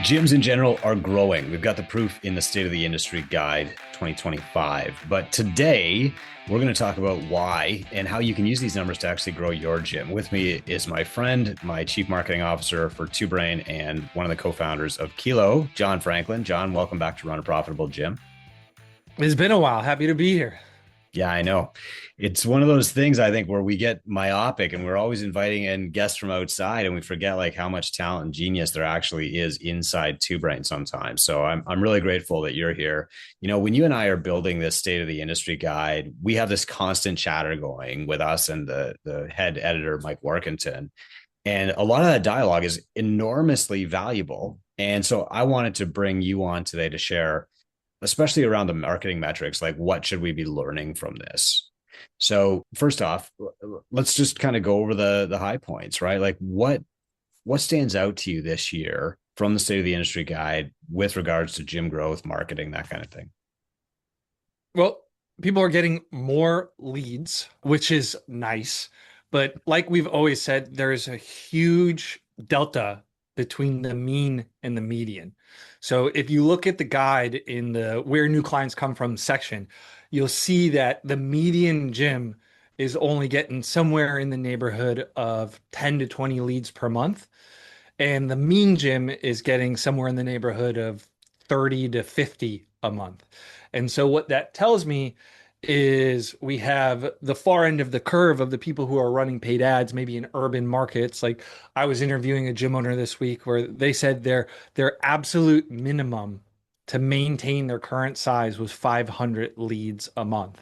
Gyms in general are growing. We've got the proof in the State of the Industry Guide 2025. But today, we're going to talk about why and how you can use these numbers to actually grow your gym. With me is my friend, my chief marketing officer for Two Brain, and one of the co-founders of Kilo, John Franklin. John, welcome back to Run a Profitable Gym. It's been a while. Happy to be here. Yeah, I know. It's one of those things I think where we get myopic and we're always inviting in guests from outside and we forget like how much talent and genius there actually is inside Two Brain sometimes. So I'm really grateful that you're here. You know, when you and I are building this State of the Industry Guide, we have this constant chatter going with us and the head editor, Mike Workington. And a lot of that dialogue is enormously valuable. And so I wanted to bring you on today to share, especially around the marketing metrics, like what should we be learning from this? So first off, let's just kind of go over the high points, right? Like what stands out to you this year from the State of the Industry Guide with regards to gym growth, marketing, that kind of thing? Well, people are getting more leads, which is nice. But like we've always said, there is a huge delta between the mean and the median. So if you look at the guide in the where new clients come from section, you'll see that the median gym is only getting somewhere in the neighborhood of 10 to 20 leads per month. And the mean gym is getting somewhere in the neighborhood of 30 to 50 a month. And so what that tells me is we have the far end of the curve of the people who are running paid ads, maybe in urban markets. Like I was interviewing a gym owner this week where they said their absolute minimum to maintain their current size was 500 leads a month.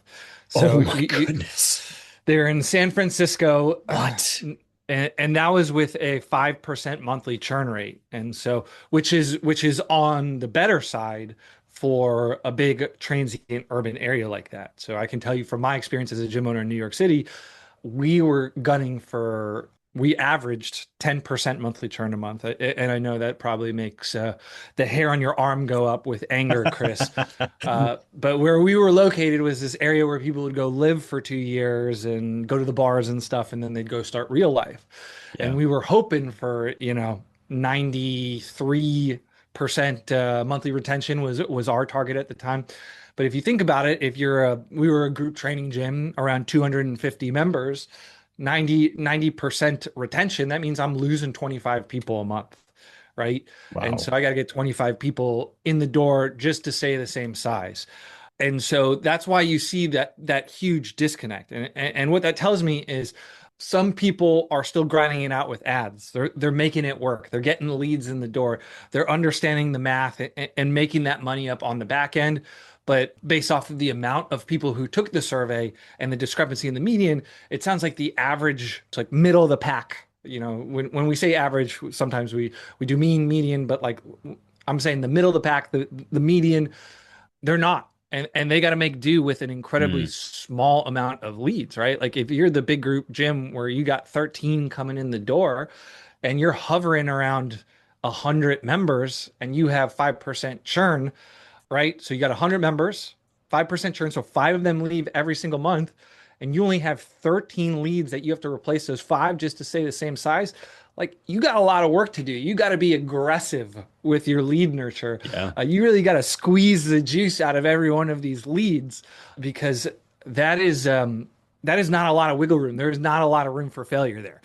Oh So my goodness. they're in San Francisco. What? And that was with a 5% monthly churn rate. And so, which is on the better side for a big transient urban area like that. So I can tell you from my experience as a gym owner in New York City, we were gunning for, we averaged 10% monthly churn a month. And I know that probably makes the hair on your arm go up with anger, Chris. But where we were located was this area where people would go live for 2 years and go to the bars and stuff, and then they'd go start real life. And Yeah. we were hoping for, 93% monthly retention was our target at the time. But if you think about it, we were a group training gym around 250 members, 90% retention, that means I'm losing 25 people a month, right? And Wow. so I got to get 25 people in the door just to stay the same size. And so that's why you see that huge disconnect. And what that tells me is some people are still grinding it out with ads. They're making it work. They're getting the leads in the door. They're understanding the math and making that money up on the back end. But based off of the amount of people who took the survey and the discrepancy in the median, it sounds like the average, it's like middle of the pack. When we say average, sometimes we do mean, median, but like I'm saying the middle of the pack, the median, they're not. And they got to make do with an incredibly Mm. small amount of leads, right? Like if you're the big group gym where you got 13 coming in the door and you're hovering around 100 members and you have 5% churn, right? So you got 100 members, 5% churn. So five of them leave every single month, and you only have 13 leads that you have to replace those five just to stay the same size. Like you got a lot of work to do. You got to be aggressive with your lead nurture. Yeah. You really got to squeeze the juice out of every one of these leads because that is that is not a lot of wiggle room. There is not a lot of room for failure there.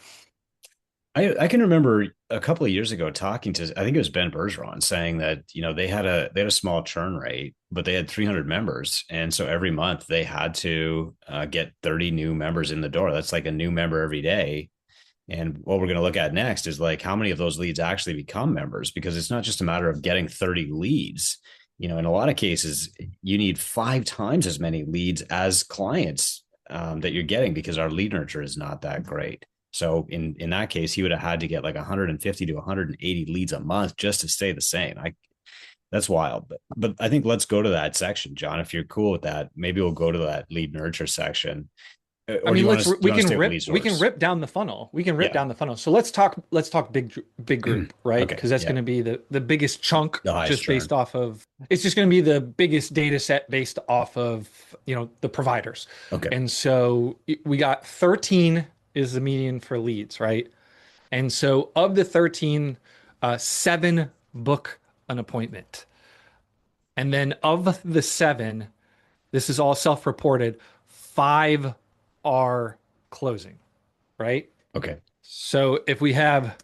I can remember a couple of years ago talking to, I think it was Ben Bergeron, saying that they had a small churn rate, but they had 300 members, and so every month they had to get 30 new members in the door. That's like a new member every day. And what we're going to look at next is like how many of those leads actually become members, because it's not just a matter of getting 30 leads. In a lot of cases, you need 5 times as many leads as clients that you're getting because our lead nurture is not that great. So in that case, he would have had to get like 150 to 180 leads a month just to stay the same. That's wild. But I think let's go to that section, John. If you're cool with that, maybe we'll go to that lead nurture section. I Or do mean, you want to do we you want to can stay with rip lead we can source? rip down the funnel. We can rip Yeah. down the funnel. So let's talk big group, right? Okay. Because that's Yeah. going to be the biggest chunk The highest just churn. based off of it's just going to be the biggest data set based off of, the providers. Okay. And so we got 13 is the median for leads, right? And so of the 13, Seven book an appointment. And then of the seven, this is all self-reported, five are closing, right? Okay. So if we have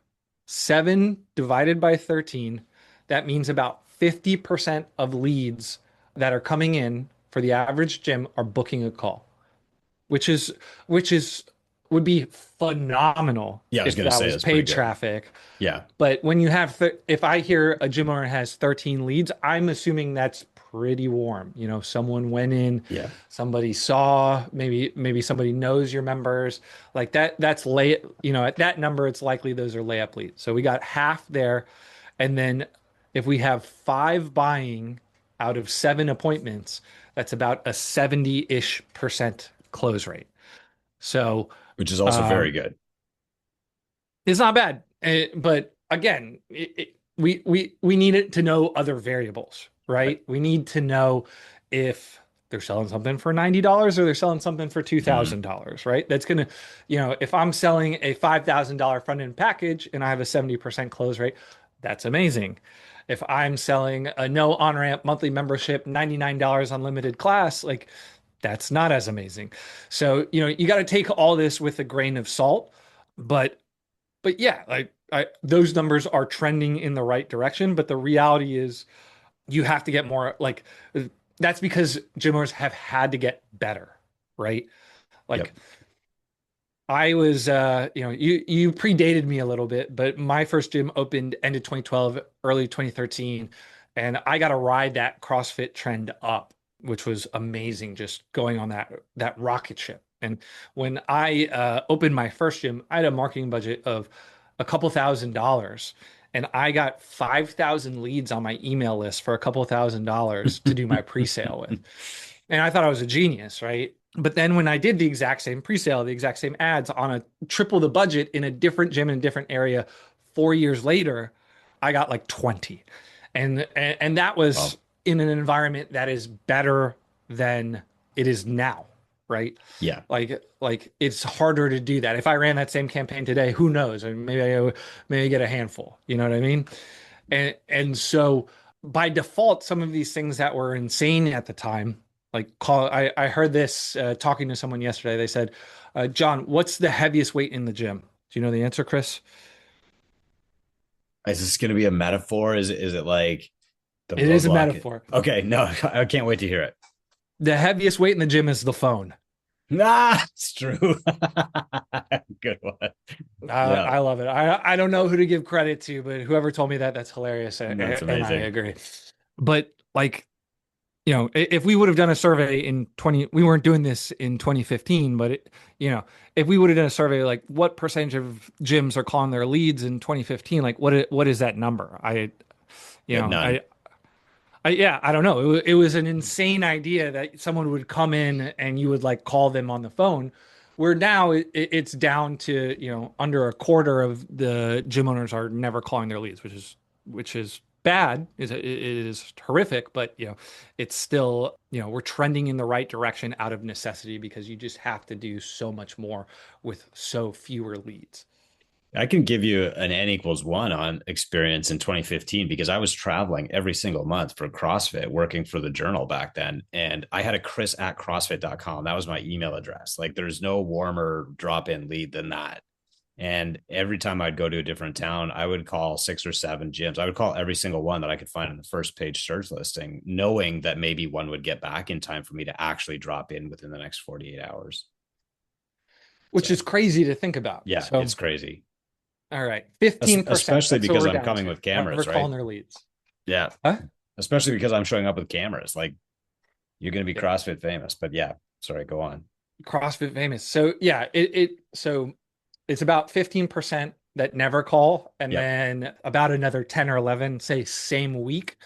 seven divided by 13, that means about 50% of leads that are coming in for the average gym are booking a call, which is which is would be phenomenal Yeah, I was if going to that say was that's pretty paid good. traffic. Yeah. But when you have, if I hear a gym owner has 13 leads, I'm assuming that's pretty warm. You know, someone went in, Yeah. somebody saw, maybe somebody knows your members. Like that, that's at that number, it's likely those are layup leads. So we got half there. And then if we have five buying out of seven appointments, that's about a 70-ish% close rate. So, Which is also very um, good. it's not bad, but again, we need it to know other variables, Right. right? We need to know if they're selling something for $90 or they're selling something for Mhm. $2,000, right? That's gonna, if I'm selling a $5,000 front end package and I have a 70% close rate, that's amazing. If I'm selling a no on ramp monthly membership, $99 unlimited class, like that's not as amazing. So, you got to take all this with a grain of salt, but yeah, like those numbers are trending in the right direction. But the reality is, you have to get more. Like that's because gym owners have had to get better, right? Yep. Like I was, you predated me a little bit, but my first gym opened end of 2012, early 2013, and I got to ride that CrossFit trend up, which was amazing, just going on that rocket ship. And when I opened my first gym, I had a marketing budget of a couple $1,000s, and I got 5,000 leads on my email list for a couple $1,000s to do my pre-sale with. And I thought I was a genius, right? But then when I did the exact same pre-sale, the exact same ads on a triple the budget in a different gym in a different area, 4 years later, I got like 20. And that was Well, in an environment that is better than it is now, right? yeah. Like it's harder to do that. If I ran that same campaign today, who knows? I mean, maybe get a handful. You know what I mean? And so by default, some of these things that were insane at the time, like I heard this talking to someone yesterday. They said, John, what's the heaviest weight in the gym? Do you know the answer, Chris? Is this going to be a metaphor? Is it like the It is a roadblock? metaphor. Okay. No, I can't wait to hear it. The heaviest weight in the gym is the phone. Nah, it's true. Good one. Yeah, I love it. I don't know who to give credit to, but whoever told me that, that's hilarious, that's and I amazing. agree. But like, if we would have done a survey in 20, we weren't doing this in 2015, but if we would have done a survey, like what percentage of gyms are calling their leads in 2015, like what is that number? You Yeah, know, none. yeah, I don't know. It was an insane idea that someone would come in and you would like call them on the phone. Where now it's down to, under a quarter of the gym owners are never calling their leads, which is bad. It is horrific, but it's still, we're trending in the right direction out of necessity because you just have to do so much more with so fewer leads. I can give you an N equals one on experience in 2015 because I was traveling every single month for CrossFit, working for the journal back then. And I had a Chris at CrossFit.com. That was my email address. Like there's no warmer drop in lead than that. And every time I'd go to a different town, I would call 6 or 7 gyms. I would call every single one that I could find in the first page search listing, knowing that maybe one would get back in time for me to actually drop in within the next 48 hours. Which So, is crazy to think about. yeah, So, it's crazy. all right, 15%. Especially That's what because we're I'm down coming to. with Never cameras, right? calling their leads. Yeah. Huh? Especially because I'm showing up with cameras. Like you're going to be Yeah. CrossFit famous. But yeah, sorry, go on. CrossFit famous. So yeah, so it's about 15% that never call, and Yep. then about another 10 or 11 say same week.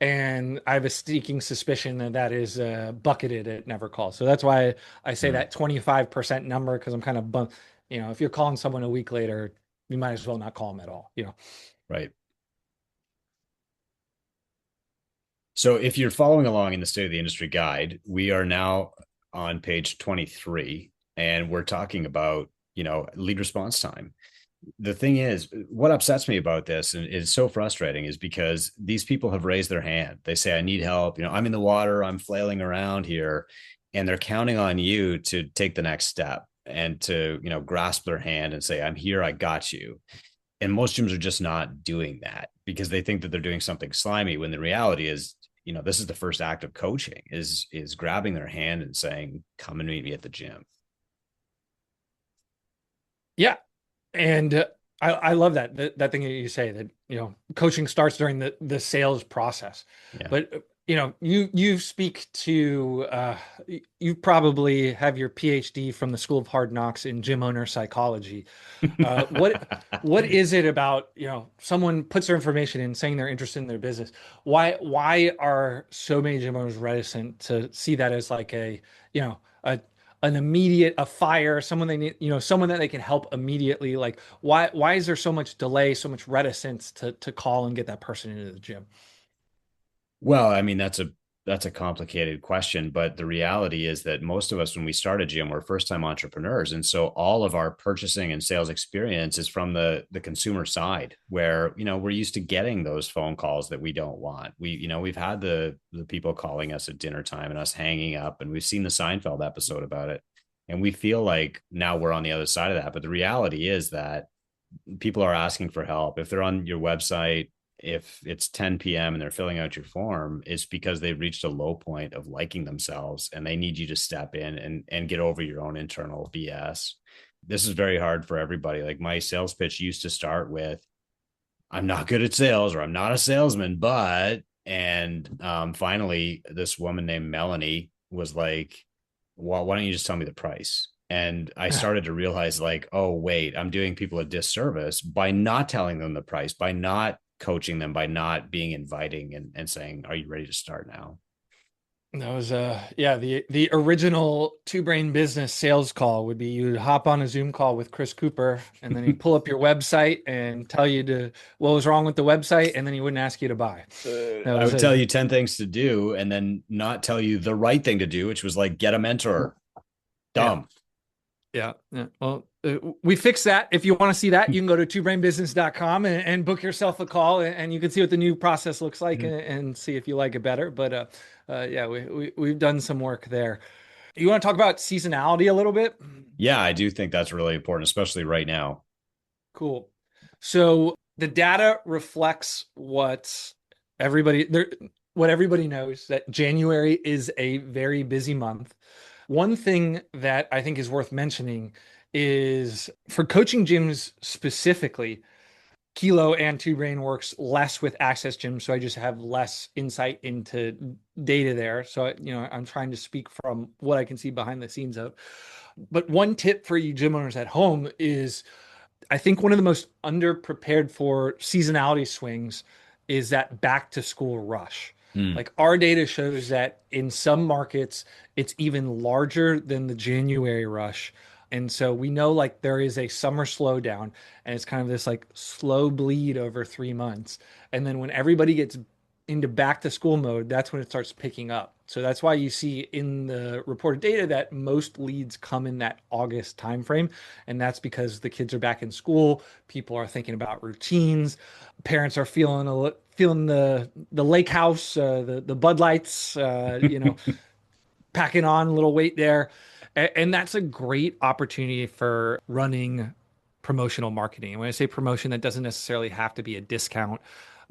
And I have a sneaking suspicion that that is bucketed at never call. So that's why I say Mm, that 25% number, because I'm kind of if you're calling someone a week later, you might as well not call them at all. right. So if you're following along in the State of the Industry Guide, we are now on page 23 and we're talking about, lead response time. The thing is, what upsets me about this and is so frustrating is because these people have raised their hand. They say, I need help. I'm in the water, I'm flailing around here. And they're counting on you to take the next step and to, grasp their hand and say, I'm here, I got you. And most gyms are just not doing that because they think that they're doing something slimy when the reality is, this is the first act of coaching is grabbing their hand and saying, come and meet me at the gym. Yeah. And I love that thing that you say that, coaching starts during the sales process. Yeah. But you speak to you probably have your PhD from the School of Hard Knocks in gym owner psychology. What is it about, someone puts their information in saying they're interested in their business? Why are so many gym owners reticent to see that as like a an immediate a fire, someone they need, someone that they can help immediately? Like why is there so much delay, so much reticence to call and get that person into the gym? Well, I mean, that's a complicated question, but the reality is that most of us, when we start a gym, we're first time entrepreneurs, and so all of our purchasing and sales experience is from the consumer side, where we're used to getting those phone calls that we don't want. We've had the people calling us at dinner time and us hanging up, and we've seen the Seinfeld episode about it, and we feel like now we're on the other side of that. But the reality is that people are asking for help. If they're on your website, if it's 10 p.m. and they're filling out your form, it's because they've reached a low point of liking themselves and they need you to step in and get over your own internal BS. This is very hard for everybody. Like my sales pitch used to start with, I'm not good at sales or I'm not a salesman, but, and finally, this woman named Melanie was like, well, why don't you just tell me the price? And I started to realize, like, oh, wait, I'm doing people a disservice by not telling them the price, by not coaching them, by not being inviting and saying, are you ready to start now? That was yeah, the original Two Brain Business sales call would be you'd hop on a Zoom call with Chris Cooper and then he'd pull up your website and tell you to what was wrong with the website and then he wouldn't ask you to buy. That I was would tell you 10 things to do and then not tell you the right thing to do, which was like get a mentor. yeah. Dumb. Yeah. Well, we fixed that. If you want to see that, you can go to twobrainbusiness.com and book yourself a call and you can see what the new process looks like and see if you like it better. But yeah, we've done some work there. You want to talk about seasonality a little bit? Yeah, I do think that's really important, especially right now. Cool. So the data reflects what everybody knows that January is a very busy month. One thing that I think is worth mentioning is for coaching gyms specifically, Kilo and Two Brain works less with Access Gyms, so I just have less insight into data there. So, I'm trying to speak from what I can see behind the scenes of. But one tip for you gym owners at home is I think one of the most underprepared for seasonality swings is that back to school rush. Mm. Like our data shows that in some markets, it's even larger than the January rush. And so we know like there is a summer slowdown and it's kind of this like slow bleed over 3 months. And then when everybody gets into back to school mode, that's when it starts picking up. So that's why you see in the reported data that most leads come in that August timeframe. And that's because the kids are back in school, people are thinking about routines, parents are feeling the lake house, the Bud Lights, packing on a little weight there. And that's a great opportunity for running promotional marketing. And when I say promotion, that doesn't necessarily have to be a discount.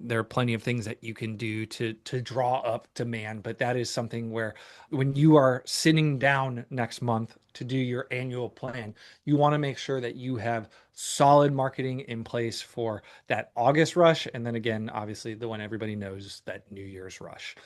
There are plenty of things that you can do to draw up demand, but that is something where when you are sitting down next month to do your annual plan, you want to make sure that you have solid marketing in place for that August rush. And then again, obviously the one everybody knows, that New Year's rush.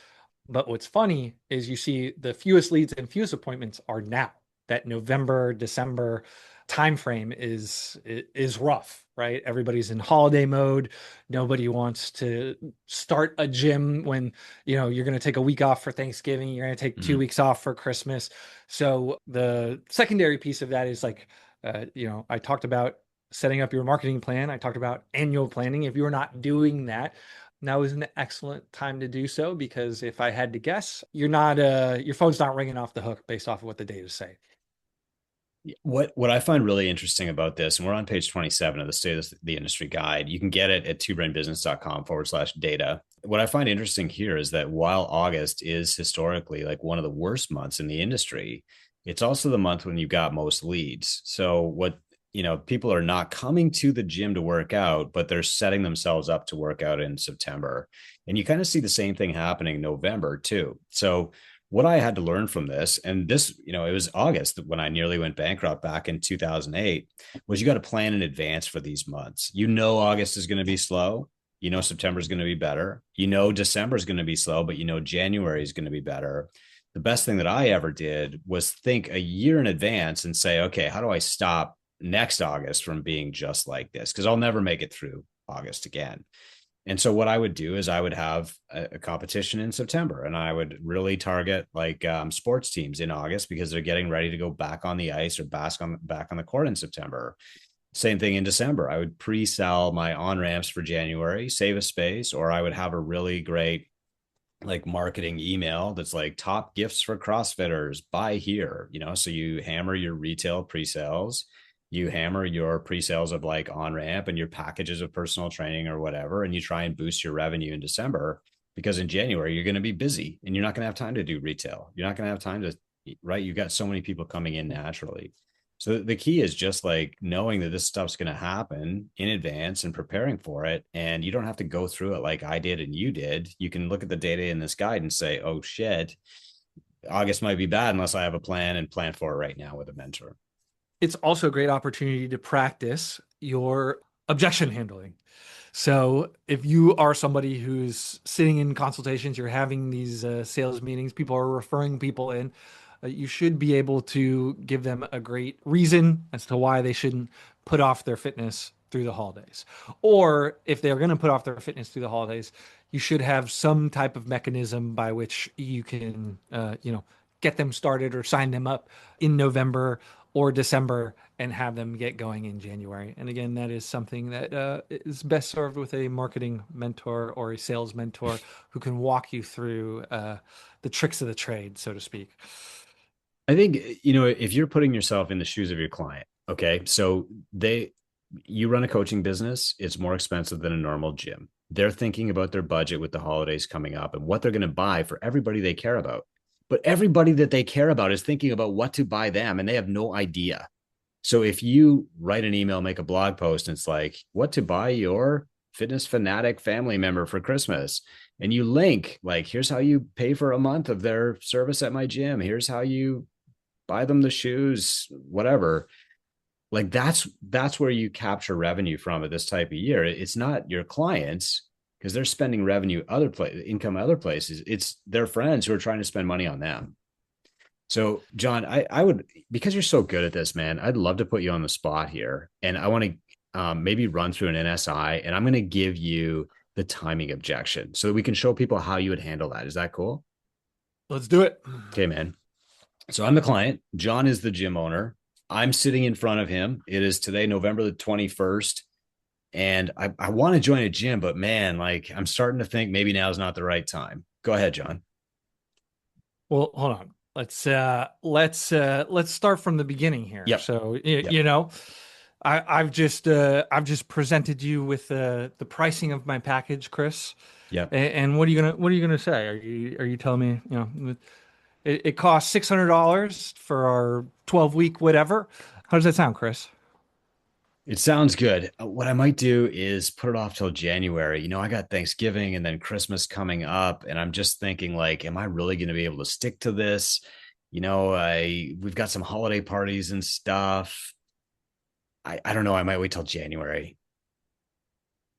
But what's funny is you see the fewest leads and fewest appointments are now. That November, December timeframe is rough, right? Everybody's in holiday mode. Nobody wants to start a gym when you're going to take a week off for Thanksgiving. You're going to take 2 weeks off for Christmas. So the secondary piece of that is like, I talked about setting up your marketing plan. I talked about annual planning. If you're not doing that, now is an excellent time to do so because if I had to guess, you're not your phone's not ringing off the hook based off of what the data say. What I find really interesting about this, and we're on page 27 of the State of the Industry Guide. You can get it at twobrainbusiness.com/data. What I find interesting here is that while August is historically like one of the worst months in the industry, it's also the month when you've got most leads. So what people are not coming to the gym to work out, but they're setting themselves up to work out in September. And you kind of see the same thing happening in November too. So what I had to learn from this, and this, it was August when I nearly went bankrupt back in 2008, was you got to plan in advance for these months. August is going to be slow. September is going to be better. December is going to be slow, but January is going to be better. The best thing that I ever did was think a year in advance and say, okay, how do I stop next August from being just like this? Because I'll never make it through August again. And so what I would do is I would have a competition in September, and I would really target like sports teams in August because they're getting ready to go back on the ice or back on the court in September. Same thing in December. I would pre-sell my on ramps for January, save a space, or I would have a really great like marketing email that's like top gifts for CrossFitters, buy here, so you hammer your retail pre-sales, you hammer your pre-sales of like on ramp and your packages of personal training or whatever, and you try and boost your revenue in December because in January you're going to be busy and you're not going to have time to do retail. You're not going to have time to, right? You've got so many people coming in naturally. So the key is just like knowing that this stuff's going to happen in advance and preparing for it. And you don't have to go through it like I did and you did. You can look at the data in this guide and say, oh shit, August might be bad unless I have a plan and plan for it right now with a mentor. It's also a great opportunity to practice your objection handling. So if you are somebody who's sitting in consultations, you're having these sales meetings, people are referring people in, you should be able to give them a great reason as to why they shouldn't put off their fitness through the holidays. Or if they're going to put off their fitness through the holidays, you should have some type of mechanism by which you can, get them started or sign them up in November or December and have them get going in January. And again, that is something that is best served with a marketing mentor or a sales mentor who can walk you through the tricks of the trade, so to speak. I think, if you're putting yourself in the shoes of your client, okay, so you run a coaching business, it's more expensive than a normal gym. They're thinking about their budget with the holidays coming up and what they're going to buy for everybody they care about. But everybody that they care about is thinking about what to buy them and they have no idea. So if you write an email, make a blog post, and it's like, what to buy your fitness fanatic family member for Christmas, and you link, like, here's how you pay for a month of their service at my gym. Here's how you buy them the shoes, whatever. Like that's where you capture revenue from at this type of year. It's not your clients because they're spending revenue income other places. It's their friends who are trying to spend money on them. So, John, I would, because you're so good at this, man, I'd love to put you on the spot here. And I want to maybe run through an NSI, and I'm going to give you the timing objection so that we can show people how you would handle that. Is that cool? Let's do it. Okay, man. So I'm the client. John is the gym owner. I'm sitting in front of him. It is today, November the 21st. And I want to join a gym, but man, like I'm starting to think maybe now is not the right time. Go ahead, John. Well, hold on. Let's start from the beginning here. Yep. So Yep. I've just presented you with the pricing of my package, Chris. Yep. And what are you gonna say? Are you telling me, it costs $600 for our 12-week whatever? How does that sound, Chris? It sounds good. What I might do is put it off till January. I got Thanksgiving and then Christmas coming up, and I'm just thinking, like, am I really going to be able to stick to this? We've got some holiday parties and stuff. I don't know. I might wait till January.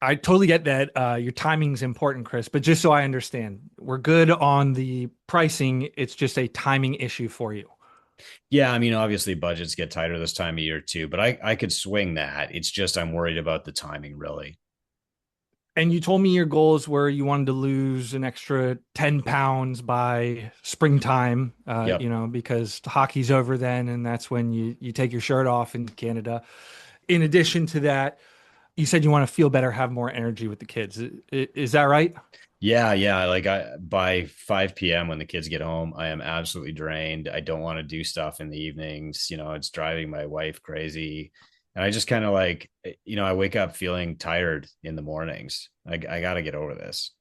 I totally get that. Your timing's important, Chris, but just so I understand, we're good on the pricing. It's just a timing issue for you. Yeah, I mean, obviously budgets get tighter this time of year too, but I could swing that. It's just I'm worried about the timing, really. And you told me your goals were you wanted to lose an extra 10 pounds by springtime, Yep. because hockey's over then, and that's when you take your shirt off in Canada. In addition to that, You said you want to feel better, have more energy with the kids. Is that right? Yeah, yeah. Like by 5 p.m. when the kids get home, I am absolutely drained. I don't want to do stuff in the evenings. It's driving my wife crazy. And I just kind of like, I wake up feeling tired in the mornings. I got to get over this.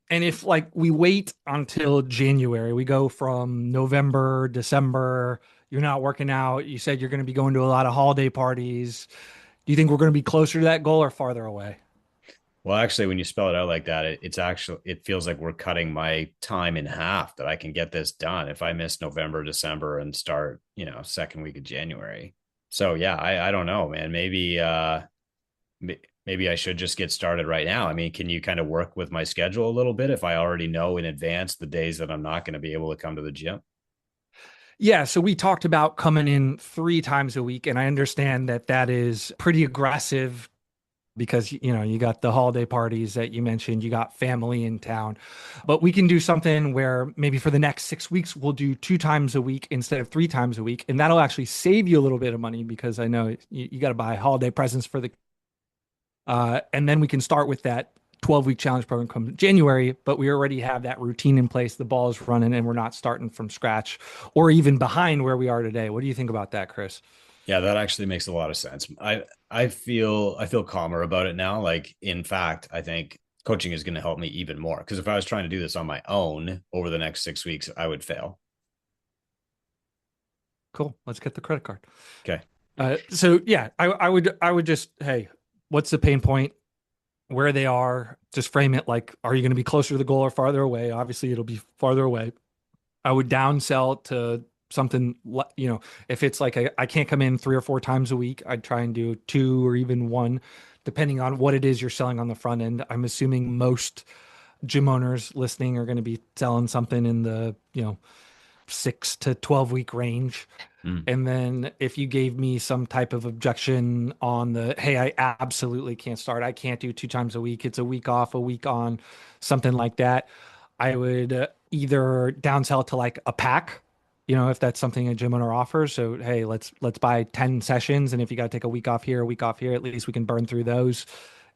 And if like we wait until January, we go from November, December, you're not working out. You said you're going to be going to a lot of holiday parties. Do you think we're going to be closer to that goal or farther away? Well, actually, when you spell it out like that, it feels like we're cutting my time in half that I can get this done if I miss November, December and start, second week of January. So yeah, I don't know, man. Maybe I should just get started right now. I mean, can you kind of work with my schedule a little bit if I already know in advance the days that I'm not going to be able to come to the gym? Yeah, so we talked about coming in 3 times a week, and I understand that that is pretty aggressive because you got the holiday parties that you mentioned, you got family in town. But we can do something where maybe for the next 6 weeks we'll do 2 times a week instead of 3 times a week, and that'll actually save you a little bit of money because I know you got to buy holiday presents for the and then we can start with that 12-week challenge program come January, but we already have that routine in place. The ball is running and we're not starting from scratch or even behind where we are today. What do you think about that, Chris? Yeah, that actually makes a lot of sense. I feel calmer about it now. Like in fact, I think coaching is going to help me even more because if I was trying to do this on my own over the next 6 weeks, I would fail. Cool. Let's get the credit card. Okay. So yeah, I would just, hey, what's the pain point? Where they are, just frame it like, are you going to be closer to the goal or farther away? Obviously, it'll be farther away. I would downsell to something, if it's like I can't come in 3 or 4 times a week, I'd try and do two or even one, depending on what it is you're selling on the front end. I'm assuming most gym owners listening are going to be selling something in the, 6 to 12 week range. Mm. And then if you gave me some type of objection on the, hey, I absolutely can't start. I can't do 2 times a week. It's a week off, a week on, something like that. I would either downsell to like a pack, if that's something a gym owner offers. So, hey, let's buy 10 sessions. And if you got to take a week off here, a week off here, at least we can burn through those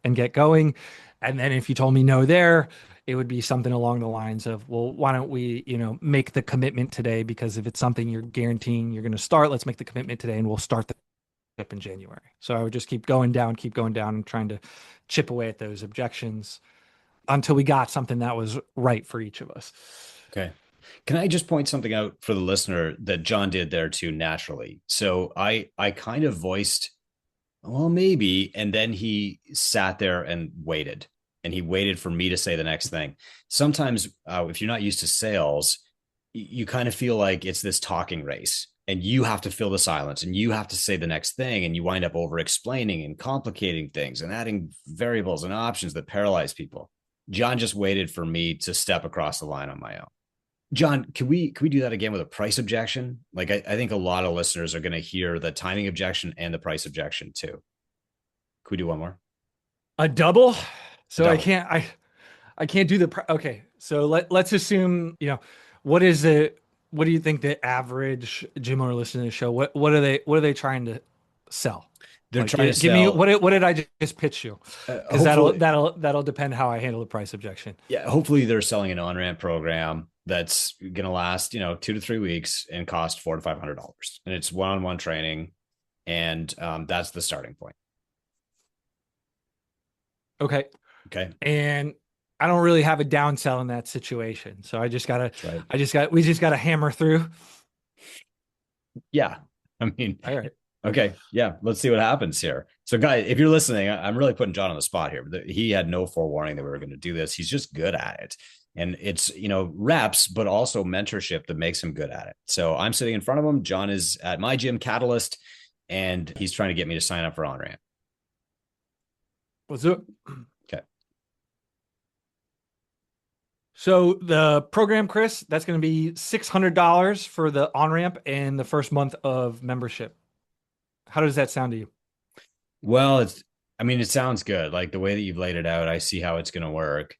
and get going. And then if you told me no there, it would be something along the lines of, well, why don't we, make the commitment today? Because if it's something you're guaranteeing you're going to start, let's make the commitment today and we'll start the trip in January. So I would just keep going down and trying to chip away at those objections until we got something that was right for each of us. Okay. Can I just point something out for the listener that John did there too naturally? So I kind of voiced, well, maybe, and then he sat there and waited, and he waited for me to say the next thing. Sometimes, if you're not used to sales, you kind of feel like it's this talking race, and you have to fill the silence, and you have to say the next thing, and you wind up over explaining and complicating things and adding variables and options that paralyze people. John just waited for me to step across the line on my own. John, can we do that again with a price objection? Like I think a lot of listeners are going to hear the timing objection and the price objection too. Could we do one more? A double. A So I double. can't, I can't do okay. So let's assume, what is the, what do you think the average gym owner listening to the show, what are they trying to sell? They're Like, trying to give me, sell. what did I just pitch you? Because that'll Hopefully, that'll that'll depend how I handle the price objection. yeah. Hopefully, they're selling an on ramp program that's going to last, 2 to 3 weeks and cost $400 to $500, and it's one on one training, and that's the starting point. Okay. Okay, And I don't really have a downsell in that situation. So that's right. we just gotta hammer through. Yeah, I mean, All right. okay, yeah. Let's see what happens here. So, guys, if you're listening, I'm really putting John on the spot here. He had no forewarning that we were going to do this. He's just good at it. And it's, reps, but also mentorship that makes him good at it. So I'm sitting in front of him. John is at my gym, Catalyst, and he's trying to get me to sign up for on ramp. Let's do it. Okay. So the program, Chris, that's going to be $600 for the on ramp and the first month of membership. How does that sound to you? Well, I mean, it sounds good. Like the way that you've laid it out, I see how it's going to work.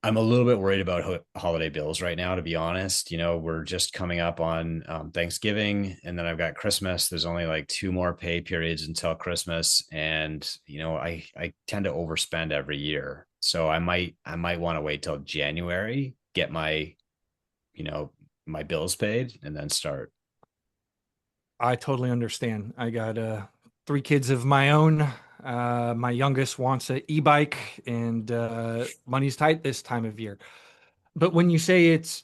I'm a little bit worried about holiday bills right now, to be honest. We're just coming up on Thanksgiving, and then I've got Christmas. There's only like two more pay periods until Christmas, and I tend to overspend every year. So I might want to wait till January, get you know my bills paid, and then start. I totally understand. I got three kids of my own. My youngest wants an e-bike, and money's tight this time of year. But when you say it's,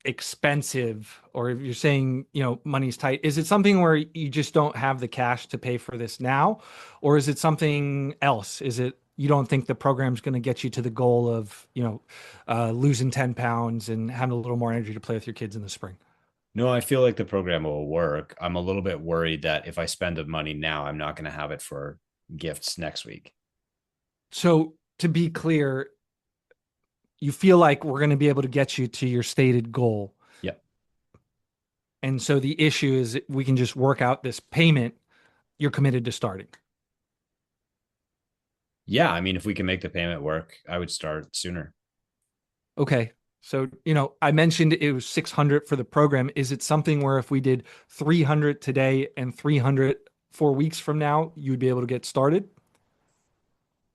expensive, or if you're saying, money's tight, is it something where you just don't have the cash to pay for this now? Or is it something else? Is it you don't think the program's going to get you to the goal of, losing 10 pounds and having a little more energy to play with your kids in the spring? No, I feel like the program will work. I'm a little bit worried that if I spend the money now, I'm not going to have it for gifts next week. So to be clear, you feel like we're going to be able to get you to your stated goal. Yep. And so the issue is we can just work out this payment. You're committed to starting. Yeah, I mean, if we can make the payment work, I would start sooner. Okay. So, I mentioned it was 600 for the program. Is it something where if we did 300 today and 300 4 weeks from now, you'd be able to get started?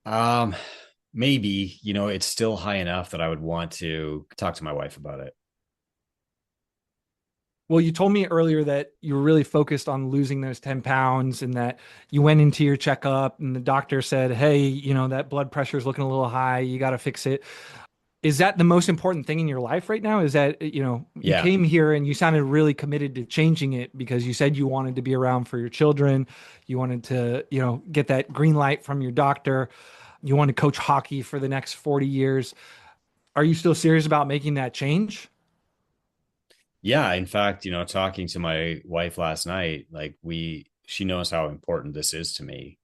Um, Maybe, it's still high enough that I would want to talk to my wife about it. Well, you told me earlier that you were really focused on losing those 10 pounds and that you went into your checkup and the doctor said, hey, that blood pressure is looking a little high. You got to fix it. Is that the most important thing in your life right now? Is that, you Yeah. came here and you sounded really committed to changing it because you said you wanted to be around for your children. You wanted to, get that green light from your doctor. You want to coach hockey for the next 40 years. Are you still serious about making that change? Yeah. In fact, talking to my wife last night, she knows how important this is to me.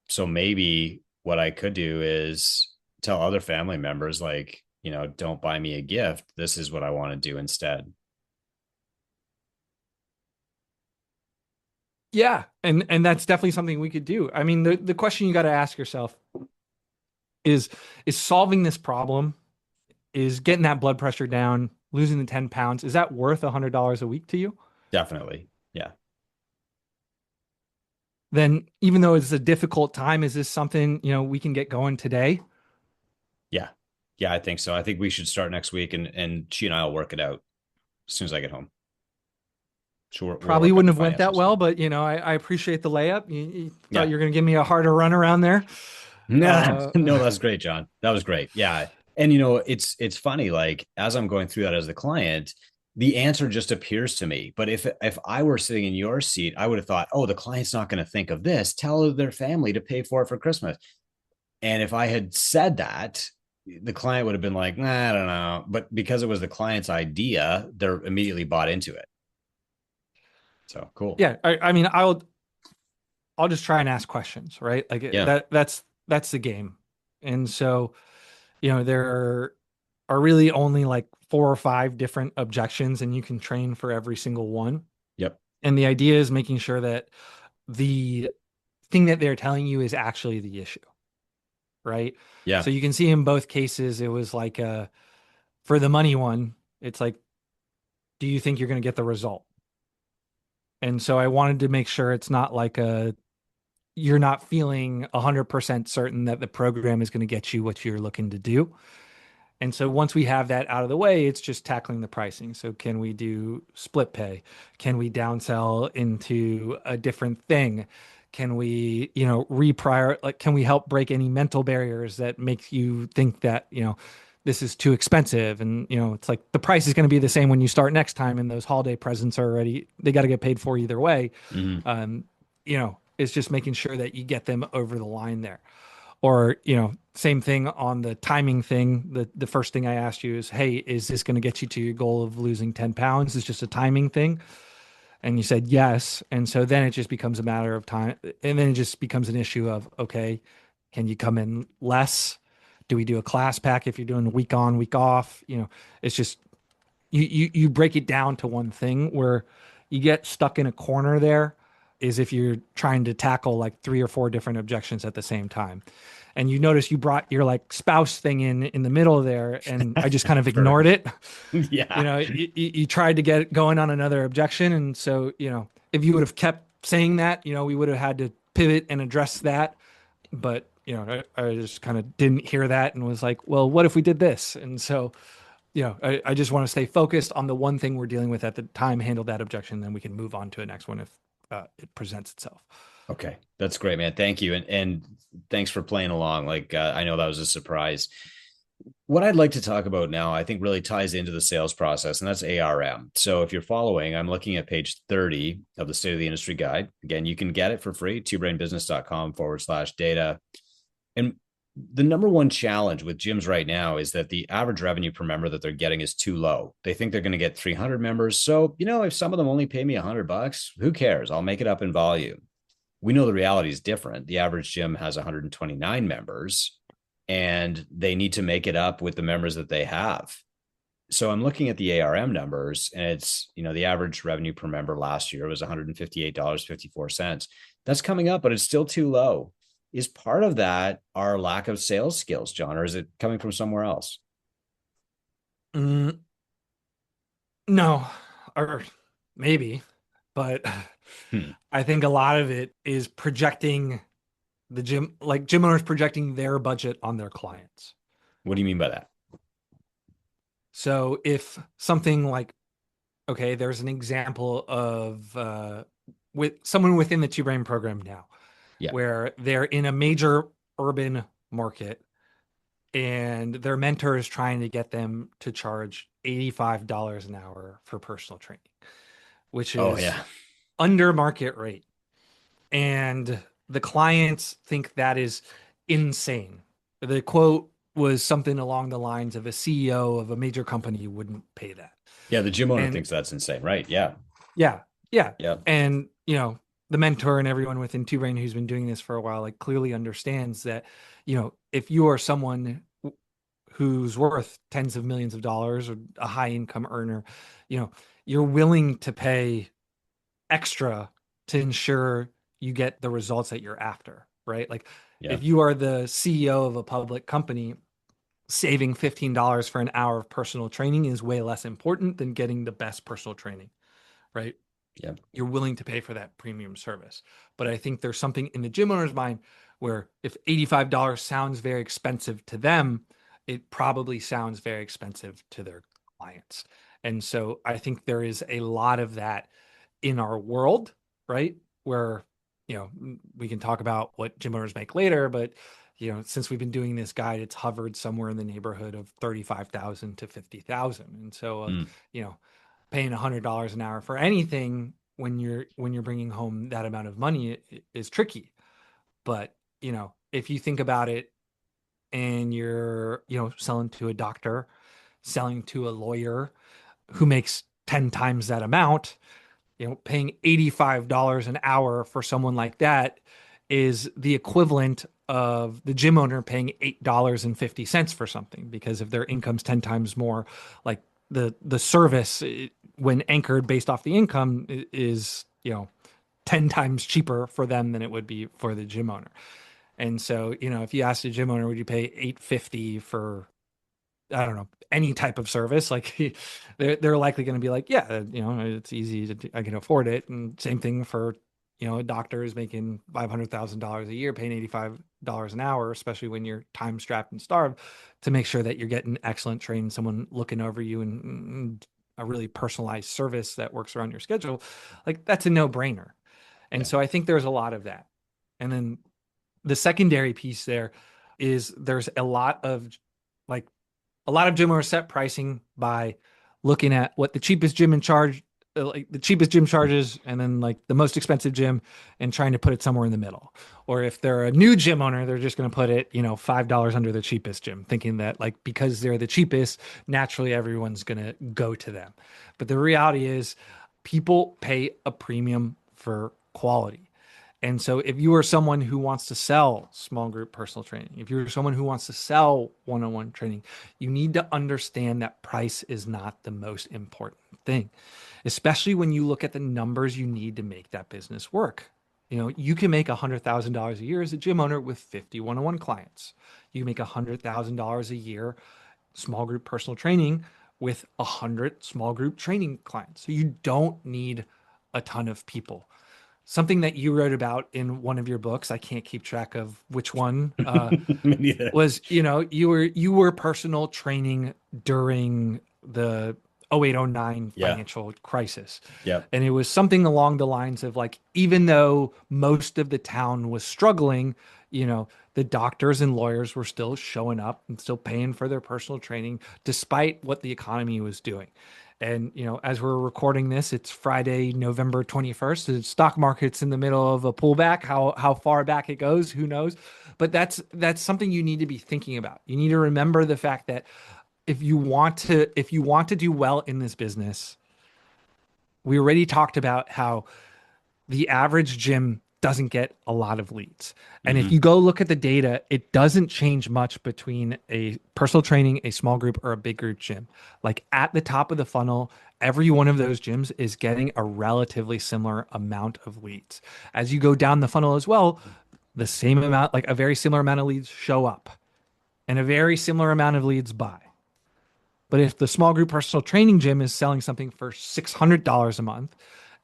So maybe what I could do is tell other family members, don't buy me a gift. This is what I want to do instead. Yeah, and that's definitely something we could do. I mean, the question you got to ask yourself is is solving this problem, is getting that blood pressure down, losing the 10 pounds, is that worth $100 a week to you? Definitely. Yeah. Then even though it's a difficult time, is this something, we can get going today? Yeah. Yeah. I think so. I think we should start next week, and she and I will work it out as soon as I get home. So we'll Probably work out wouldn't the have went that financial well, stuff. but I appreciate the layup. You thought Yeah. you were going to give me a harder run around there. Nah, Uh, no, that's great, John. That was great. Yeah. And it's funny, like as I'm going through that as the client, the answer just appears to me. But if I were sitting in your seat, I would have thought, oh, the client's not going to think of this. Tell their family to pay for it for Christmas. And if I had said that, the client would have been like, nah, I don't know. But because it was the client's idea, they're immediately bought into it. So cool. yeah, I mean, I'll just try and ask questions, right? Like Yeah. that's the game. And so, there are really only like four or five different objections and you can train for every single one. Yep. And the idea is making sure that the thing that they're telling you is actually the issue, right? Yeah. So you can see in both cases it was like for the money one, it's like, do you think you're going to get the result? And so I wanted to make sure it's not like you're not feeling 100% certain that the program is going to get you what you're looking to do. And so once we have that out of the way, it's just tackling the pricing. So can we do split pay? Can we downsell into a different thing? Can we, reprior like can we help break any mental barriers that make you think that, this is too expensive? And, it's like the price is going to be the same when you start next time and those holiday presents are already they got to get paid for either way. Mm-hmm. It's just making sure that you get them over the line there. Or, same thing on the timing thing. The first thing I asked you is, hey, is this going to get you to your goal of losing 10 pounds? It's just a timing thing. And you said yes. And so then it just becomes a matter of time. And then it just becomes an issue of, okay, can you come in less? Do we do a class pack if you're doing week on, week off? It's just you break it down to one thing where you get stuck in a corner there is if you're trying to tackle like three or four different objections at the same time. And you notice you brought your like spouse thing in the middle there, and I just kind of ignored Perfect. it. Yeah. You tried to get going on another objection, and so if you would have kept saying that, we would have had to pivot and address that. But I just kind of didn't hear that and was like, well, what if we did this? And so I just want to stay focused on the one thing we're dealing with at the time, handle that objection, then we can move on to the next one if it presents itself. Okay. That's great, man. Thank you. And thanks for playing along. Like, I know that was a surprise. What I'd like to talk about now, I think really ties into the sales process, and that's ARM. So if you're following, I'm looking at page 30 of the State of the Industry Guide. Again, you can get it for free, twobrainbusiness.com/data. And the number one challenge with gyms right now is that the average revenue per member that they're getting is too low. They think they're going to get 300 members. So, if some of them only pay me $100, who cares? I'll make it up in volume. We know the reality is different. The average gym has 129 members and they need to make it up with the members that they have. So I'm looking at the ARM numbers, and it's, the average revenue per member last year was $158.54. That's coming up, but it's still too low. Is part of that our lack of sales skills, John, or is it coming from somewhere else? Mm, no, or maybe, but Hmm. I think a lot of it is projecting the gym, like gym owners projecting their budget on their clients. What do you mean by that? So if something like, okay, there's an example of with someone within the Two Brain program now, Yeah. where they're in a major urban market and their mentor is trying to get them to charge $85 an hour for personal training, which Oh, is yeah. under market rate. And the clients think that is insane. The quote was something along the lines of a CEO of a major company wouldn't pay that. Yeah. The gym owner And thinks that's insane, right? Yeah. yeah, yeah. Yeah. And, the mentor and everyone within Two Brain who's been doing this for a while, like clearly understands that, if you are someone who's worth tens of millions of dollars or a high income earner, you know, you're willing to pay extra to ensure you get the results that you're after, right? Like Yeah. if you are the CEO of a public company, saving $15 for an hour of personal training is way less important than getting the best personal training, right? Yeah. You're willing to pay for that premium service. But I think there's something in the gym owner's mind where if $85 sounds very expensive to them, it probably sounds very expensive to their clients. And so I think there is a lot of that in our world, right? Where, we can talk about what gym owners make later, but since we've been doing this guide, it's hovered somewhere in the neighborhood of 35,000 to 50,000. And so, Mm. paying $100 an hour for anything when you're bringing home that amount of money is tricky. But if you think about it, and you're selling to a doctor, selling to a lawyer who makes 10 times that amount, paying $85 an hour for someone like that is the equivalent of the gym owner paying $8.50 for something, because if their income's 10 times more, like the service, when anchored based off the income, is 10 times cheaper for them than it would be for the gym owner. And so, if you ask a gym owner, would you pay $8.50 for, I don't know, any type of service? Like they're likely going to be like, yeah, it's easy to, I can afford it. And same thing for, a doctor is making $500,000 a year, paying $85 an hour, especially when you're time strapped and starved, to make sure that you're getting excellent training, someone looking over you, and a really personalized service that works around your schedule. Like that's a no brainer. And Yeah. so I think there's a lot of that. And then the secondary piece there is there's like a lot of gym owners set pricing by looking at what the cheapest gym in charge, like the cheapest gym charges, and then like the most expensive gym, and trying to put it somewhere in the middle. Or if they're a new gym owner, they're just going to put it, $5 under the cheapest gym, thinking that like because they're the cheapest, naturally everyone's going to go to them. But the reality is, people pay a premium for quality. And so if you are someone who wants to sell small group personal training, if you're someone who wants to sell one-on-one training, you need to understand that price is not the most important thing, especially when you look at the numbers you need to make that business work. You know, you can make $100,000 a year as a gym owner with 50 one-on-one clients. You can make $100,000 a year small group personal training with 100 small group training clients. So you don't need a ton of people. Something that you wrote about in one of your books, I can't keep track of which one, Me neither. was, you know, you were personal training during the 0809 Yeah. financial crisis. Yep. And it was something along the lines of like, even though most of the town was struggling, you know, the doctors and lawyers were still showing up and still paying for their personal training despite what the economy was doing. And, you know, as we're recording this, it's Friday, November 21st. The stock market's in the middle of a pullback. How far back it goes, who knows? But that's something you need to be thinking about. You need to remember the fact that if you want to do well in this business, we already talked about how the average gym doesn't get a lot of leads. And if Hmm. you go look at the data, it doesn't change much between a personal training, a small group, or a big group gym. Like at the top of the funnel, every one of those gyms is getting a relatively similar amount of leads. As you go down the funnel as well, the same amount, like a very similar amount of leads show up and a very similar amount of leads buy. But if the small group personal training gym is selling something for $600 a month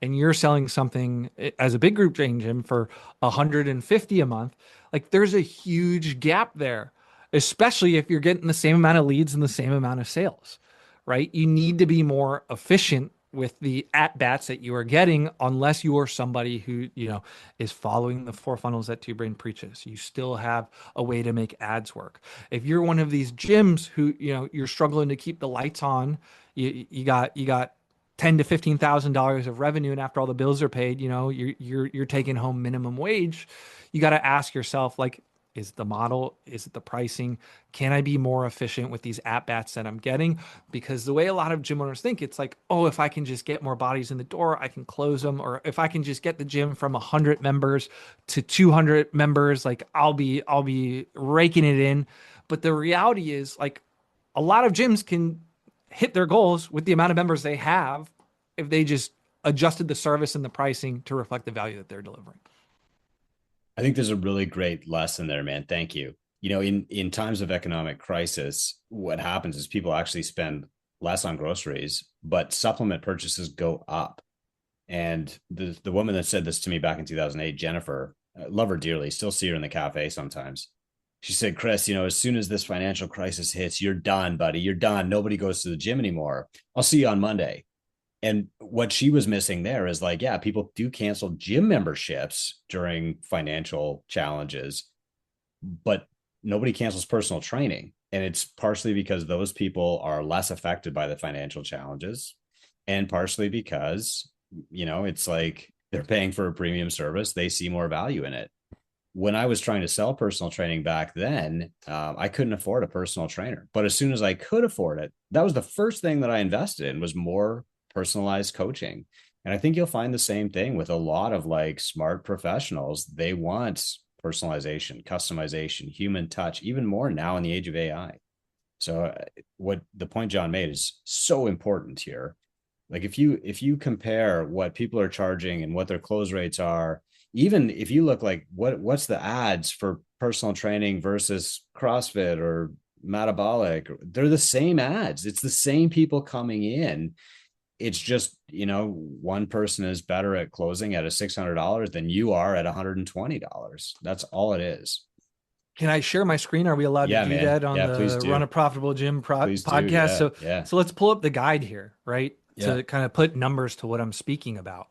and you're selling something as a big group training gym for $150 a month, like there's a huge gap there, especially if you're getting the same amount of leads and the same amount of sales, right? You need to be more efficient with the at bats that you are getting, unless you are somebody who, you know, is following the four funnels that Two Brain preaches. You still have a way to make ads work. If you're one of these gyms who, you know, you're struggling to keep the lights on, you got ten to $15,000 of revenue, and after all the bills are paid, you know, you're taking home minimum wage. You got to ask yourself, like, is the model, is it the pricing? Can I be more efficient with these at bats that I'm getting? Because the way a lot of gym owners think, it's like, oh, if I can just get more bodies in the door, I can close them. Or if I can just get the gym from 100 members to 200 members, like I'll be raking it in. But the reality is, like, a lot of gyms can hit their goals with the amount of members they have if they just adjusted the service and the pricing to reflect the value that they're delivering. I think there's a really great lesson there, man. Thank you. You know, in times of economic crisis, what happens is people actually spend less on groceries, but supplement purchases go up. And the woman that said this to me back in 2008, Jennifer, I love her dearly, still see her in the cafe sometimes. She said, Chris, you know, as soon as this financial crisis hits, you're done, buddy. You're done. Nobody goes to the gym anymore. I'll see you on Monday. And what she was missing there is like, yeah, people do cancel gym memberships during financial challenges, but nobody cancels personal training. And it's partially because those people are less affected by the financial challenges, and partially because, you know, it's like they're paying for a premium service, they see more value in it. When I was trying to sell personal training back then, I couldn't afford a personal trainer. But as soon as I could afford it, that was the first thing that I invested in, was more personalized coaching. And I think you'll find the same thing with a lot of like smart professionals. They want personalization, customization, human touch, even more now in the age of AI. So what the point John made is so important here. Like if you compare what people are charging and what their close rates are, even if you look like what's the ads for personal training versus CrossFit or metabolic, they're the same ads. It's the same people coming in. It's just, you know, one person is better at closing at a $600 than you are at $120. That's all it is. Can I share my screen? Are we allowed to Yeah, do man. that on Yeah, please the Run do. a Profitable Gym Please do. podcast? Yeah. So, Yeah. so let's pull up the guide here, right? Yeah. To kind of put numbers to what I'm speaking about.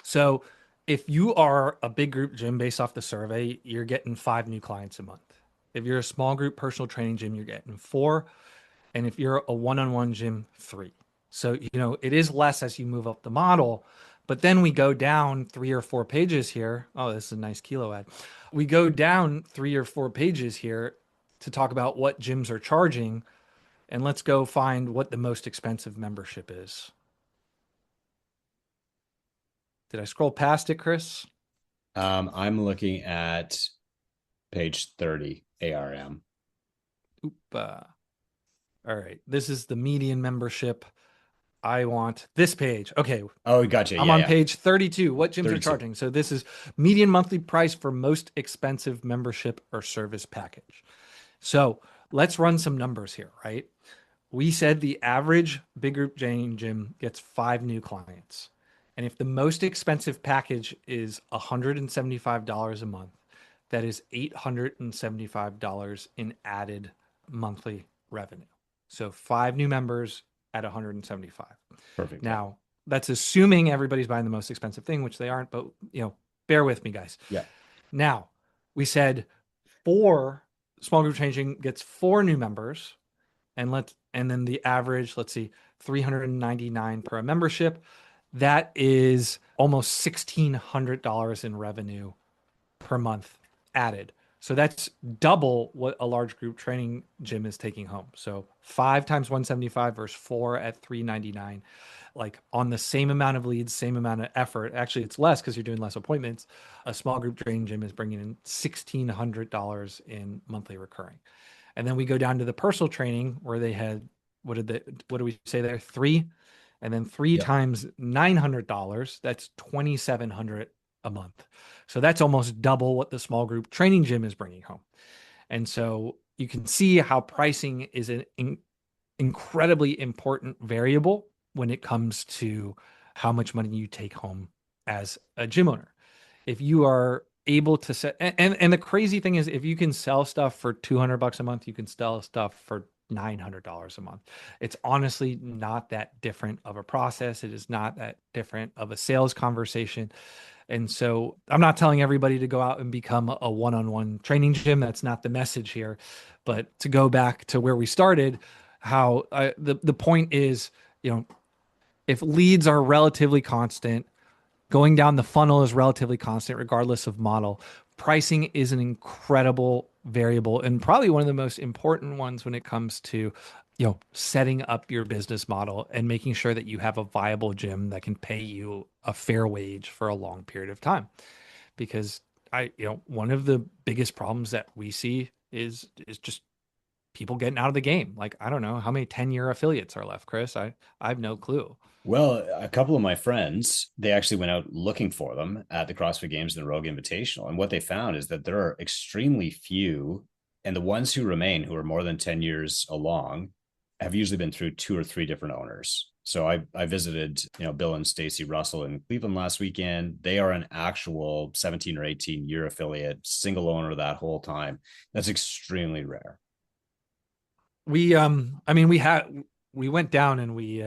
So, if you are a big group gym based off the survey, you're getting 5 new clients a month. If you're a small group personal training gym, you're getting 4. And if you're a one-on-one gym, 3. So, you know, it is less as you move up the model. But then we go down 3 or 4 pages here. Oh, this is a nice kilo ad. We go down 3 or 4 pages here to talk about what gyms are charging. And let's go find what the most expensive membership is. Did I scroll past it, Chris? I'm looking at page 30, ARM. Oop, all right. This is the median membership. I want this page. Okay. Oh, gotcha. I'm Yeah, on yeah. page 32. What gyms are 32. charging? So this is median monthly price for most expensive membership or service package. So let's run some numbers here, right? We said the average big group Jane gym gets 5 new clients. And if the most expensive package is $175 a month, that is $875 in added monthly revenue. So 5 new members at 175. Perfect. Yeah. Now, that's assuming everybody's buying the most expensive thing, which they aren't, but bear with me, guys. Yeah. Now, we said four small group changing gets 4 new members, and then the average, let's see, 399 per membership. That is almost $1,600 in revenue per month added. So that's double what a large group training gym is taking home. So 5 times 175 versus 4 at 399, like on the same amount of leads, same amount of effort. Actually, it's less because you're doing less appointments. A small group training gym is bringing in $1,600 in monthly recurring. And then we go down to the personal training where they had, what do we say there? 3, and then three Yep. times $900. That's 2,700 a month. So that's almost double what the small group training gym is bringing home. And so you can see how pricing is an incredibly important variable when it comes to how much money you take home as a gym owner. If you are able to set, and the crazy thing is, if you can sell stuff for $200 a month, you can sell stuff for $900 a month. It's honestly not that different of a process. It is not that different of a sales conversation. And so I'm not telling everybody to go out and become a one-on-one training gym. That's not the message here. But to go back to where we started, the point is, if leads are relatively constant, going down the funnel is relatively constant regardless of model. Pricing is an incredible variable and probably one of the most important ones when it comes to setting up your business model and making sure that you have a viable gym that can pay you a fair wage for a long period of time. Because one of the biggest problems that we see is just people getting out of the game. Like, I don't know how many 10-year affiliates are left, Chris. I have no clue. Well, a couple of my friends, they actually went out looking for them at the CrossFit Games and the Rogue Invitational. And what they found is that there are extremely few, and the ones who remain, who are more than 10 years along, have usually been through 2 or 3 different owners. So I visited, Bill and Stacy Russell in Cleveland last weekend. They are an actual 17 or 18 year affiliate, single owner that whole time. That's extremely rare. I mean, we went down and we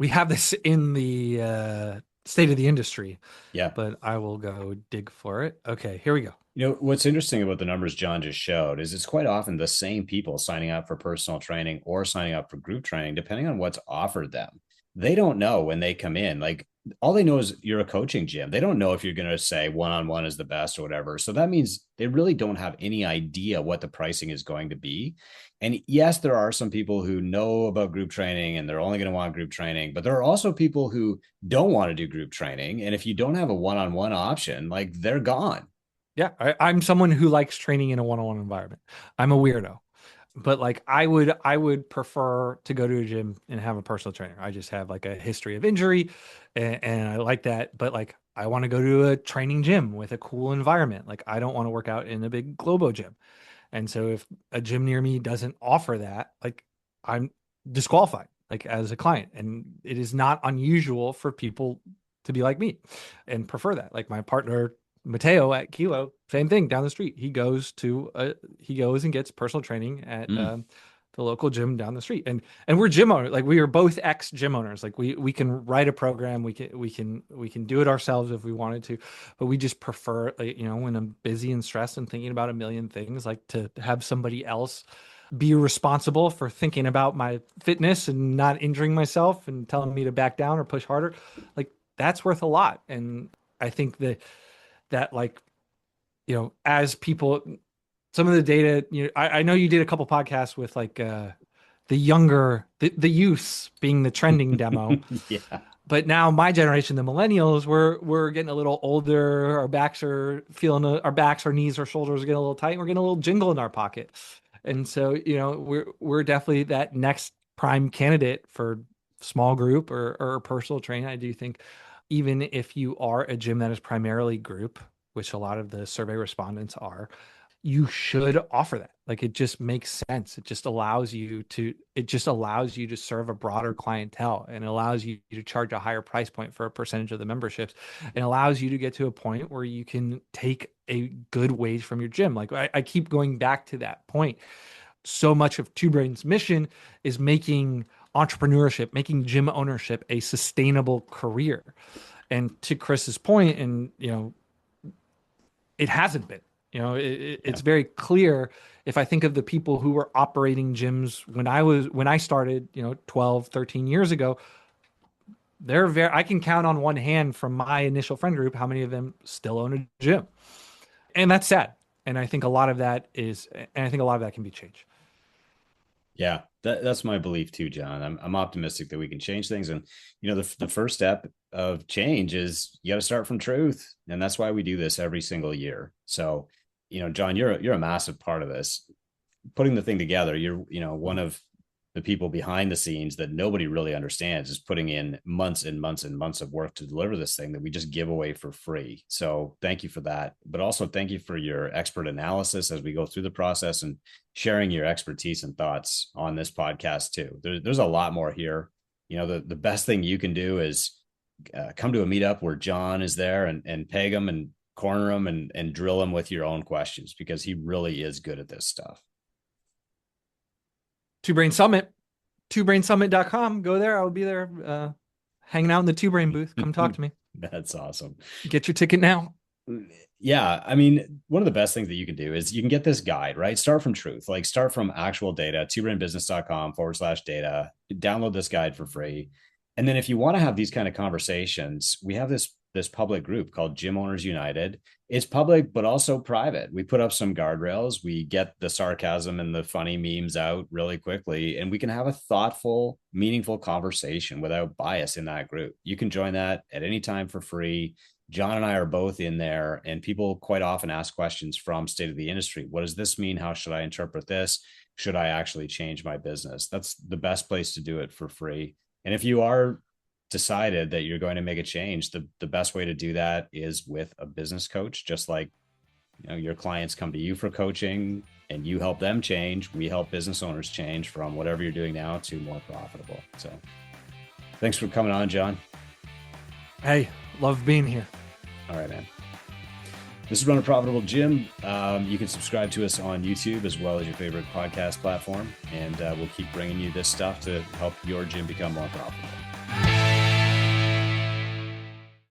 have this in the state of the industry, Yeah. but I will go dig for it. Okay, here we go. What's interesting about the numbers John just showed is it's quite often the same people signing up for personal training or signing up for group training, depending on what's offered them. They don't know when they come in. Like, all they know is you're a coaching gym. They don't know if you're going to say one on one is the best or whatever. So that means they really don't have any idea what the pricing is going to be. And yes, there are some people who know about group training and they're only going to want group training, but there are also people who don't want to do group training. And if you don't have a one on one option, like, they're gone. Yeah, I'm someone who likes training in a one-on-one environment. I'm a weirdo, but like I would prefer to go to a gym and have a personal trainer. I just have like a history of injury, and I like that. But like I want to go to a training gym with a cool environment. Like I don't want to work out in a big Globo gym. And so if a gym near me doesn't offer that, like I'm disqualified, like as a client. And it is not unusual for people to be like me and prefer that. Like my partner Mateo at Kilo, same thing down the street. He goes and gets personal training at Mm. the local gym down the street. And we're gym owners. Like we are both ex gym owners. Like we can write a program. We can do it ourselves if we wanted to, but we just prefer, like, when I'm busy and stressed and thinking about a million things, like to have somebody else be responsible for thinking about my fitness and not injuring myself and telling me to back down or push harder. Like that's worth a lot. And I think that like, as people, some of the data, I know you did a couple podcasts with like the younger, the youths being the trending demo. Yeah. But now my generation, the millennials, we're getting a little older. Our backs are feeling our backs, our knees, our shoulders are getting a little tight. We're getting a little jingle in our pocket, and so we're definitely that next prime candidate for small group or personal training. I do think even if you are a gym that is primarily group, which a lot of the survey respondents are, you should offer that. Like it just makes sense. It just allows you to serve a broader clientele and allows you to charge a higher price point for a percentage of the memberships and allows you to get to a point where you can take a good wage from your gym. Like I keep going back to that point. So much of Two Brain's mission is making entrepreneurship, making gym ownership a sustainable career. And to Chris's point, and it hasn't been. It's very clear. If I think of the people who were operating gyms when I started, 12, 13 years ago, I can count on one hand from my initial friend group how many of them still own a gym. And that's sad. And I think a lot of that can be changed. Yeah, that's my belief too, John. I'm optimistic that we can change things. And the first step of change is you got to start from truth. And that's why we do this every single year. So, John, you're a massive part of this. Putting the thing together, you're one of the people behind the scenes that nobody really understands, is putting in months and months and months of work to deliver this thing that we just give away for free. So thank you for that. But also thank you for your expert analysis as we go through the process and sharing your expertise and thoughts on this podcast too. There's a lot more here. The best thing you can do is come to a meetup where John is there and peg him and corner him and drill him with your own questions, because he really is good at this stuff. Two Brain Summit, twobrainsummit.com. Go there. I will be there hanging out in the Two Brain booth. Come talk to me. That's awesome. Get your ticket now. Yeah. I mean, one of the best things that you can do is you can get this guide, right? Start from truth, like start from actual data, twobrainbusiness.com/data, download this guide for free. And then if you want to have these kind of conversations, we have this public group called Gym Owners United. It's public, but also private. We put up some guardrails. We get the sarcasm and the funny memes out really quickly, and we can have a thoughtful, meaningful conversation without bias in that group. You can join that at any time for free. John and I are both in there, and people quite often ask questions from state of the industry. What does this mean? How should I interpret this? Should I actually change my business? That's the best place to do it for free. And if you are decided that you're going to make a change, the best way to do that is with a business coach. Just like your clients come to you for coaching and you help them change, we help business owners change from whatever you're doing now to more profitable. So thanks for coming on, John. Hey, love being here. All right, man. This is Run a Profitable Gym. You can subscribe to us on YouTube as well as your favorite podcast platform, and we'll keep bringing you this stuff to help your gym become more profitable.